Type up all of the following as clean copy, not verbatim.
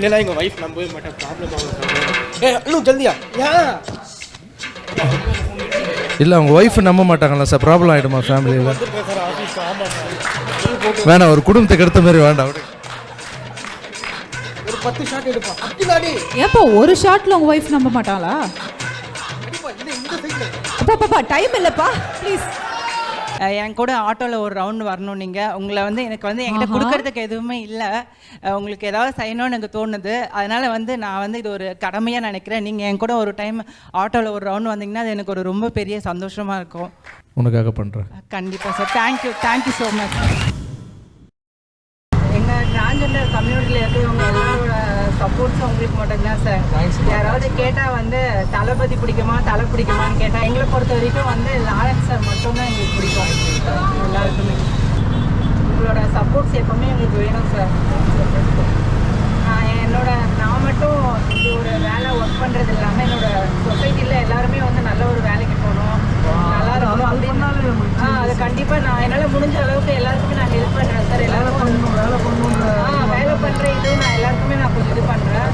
இல்லைனா எங்கள் ஒய்ஃப் நம்பவே மாட்டேன், ப்ராப்ளம் ஆகும். இன்னும் ஜல்தியா ஏன் இல்லை அவங்க ஒய்ஃப் நம்ப மாட்டாங்களா சார்? ப்ராப்ளம் ஆகிடுமா ஃபேமிலியில்? Sir office. ஆமாம் வேணாம், ஒரு குடும்பத்துக்கு எடுத்த மாதிரி வேண்டாம். அப்படி ஒரு 10 ஷாட் எடுப்பான். அப்படினாடி ஏப்பா ஒரு ஷாட்ல உங்க ஒய்ஃப் நம்ப மாட்டாங்களா? அப்பா டைம் இல்லப்பா ப்ளீஸ். என் கூட ஆட்டோவில் ஒரு ரவுண்டு வரணும். நீங்கள் உங்களை வந்து எனக்கு வந்து என்கிட்ட கொடுக்கறதுக்கு எதுவுமே இல்லை. உங்களுக்கு ஏதாவது செய்யணும்னு எனக்கு தோணுது. அதனால் வந்து நான் வந்து இது ஒரு கடமையாக நினைக்கிறேன். நீங்கள் என் கூட ஒரு டைம் ஆட்டோவில் ஒரு ரவுண்டு வந்தீங்கன்னா அது எனக்கு ஒரு ரொம்ப பெரிய சந்தோஷமாக இருக்கும். உனக்காக பண்ணுறேன். கண்டிப்பாக சார். Thank you so much. எங்கள் டிரான்ஜெண்டர் கம்யூனிட்டியில் இருக்கிறவங்க எல்லாரோட சப்போர்ட்ஸும் உங்களுக்கு மட்டும்தான் சார். யாராவது கேட்டால் வந்து தளபதி பிடிக்குமான்னு கேட்டால் எங்களை பொறுத்த வரைக்கும் வந்து லாரன்ஸ் சார் மட்டும்தான் எங்களுக்கு பிடிக்கும். எல்லாருக்குமே உங்களோட சப்போர்ட்ஸ் எப்போவுமே எங்களுக்கு வேணும் சார். நான் மட்டும் இது ஒரு வேலை ஒர்க் பண்ணுறது இல்லாமல் என்னோட சொசைட்டியில் எல்லாருமே வந்து நல்ல ஒரு வேலைக்கு போகணும், நல்லா இருக்கணும் அப்படின்னு அது கண்டிப்பாக நான் என்னால் முடிஞ்ச அளவுக்கு எல்லாருக்குமே நான் ஹெல்ப் பண்ணுறேன் சார். எல்லாரும் வேலை பண்ணுற இது நான் எல்லாருக்குமே நான் கொஞ்சம் இது பண்ணுறேன்.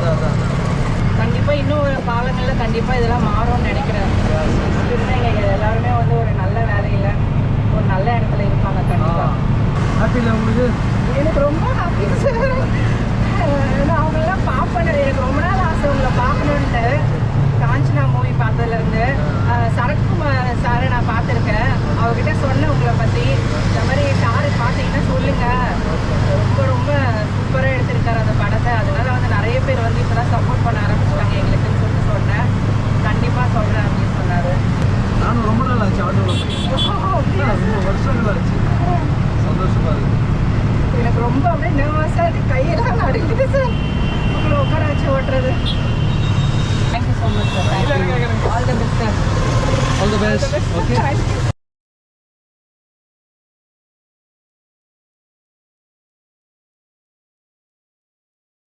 கண்டிப்பாக இன்னும் ஒரு காலங்களில் கண்டிப்பாக இதெல்லாம் மாறும்னு நினைக்கிறேன். எங்கள் எல்லாருமே வந்து ஒரு நல்ல வேலையில் ஒரு நல்ல இடத்துல இருப்பாங்க. கண்டிப்பாக உங்களுக்கு எனக்கு ரொம்ப ஹாப்பி சார். நான் அவங்களெல்லாம் பார்ப்பேன். எனக்கு ரொம்ப நாள் ஆசை உங்களை பார்க்கணுன்ட்டு. காஞ்சனா மூவி பார்த்ததுலேருந்து சரத்குமார் சாரை நான் பார்த்துருக்கேன். அவர்கிட்ட சொன்னேன் உங்களை பற்றி. இந்த மாதிரி சாரு பார்த்தீங்கன்னா சொல்லுங்கள், ரொம்ப சூப்பராக எடுத்திருக்காரு அந்த படத்தை. அதனால வந்து நிறைய பேர் வந்து இப்போ தான் சப்போர்ட் பண்ண ஆரம்பிச்சிட்டாங்க எங்களுக்குன்னு சொல்லிட்டு சொன்னேன். கண்டிப்பாக சொல்கிறேன் அப்படின்னு சொன்னார். நானும் ரொம்ப நாள் ஆச்சு ஆட்டோவில், வருஷங்கள் ஆச்சு. சந்தோஷமாக இருக்குது. எனக்கு ரொம்ப அப்படியே நர்வஸாக இருக்குது, கையெல்லாம் நடுங்குது சார் உங்களை உட்கார வச்சு ஓட்டுறது. Thank you so much sir. All the best sir. All the best. Okay.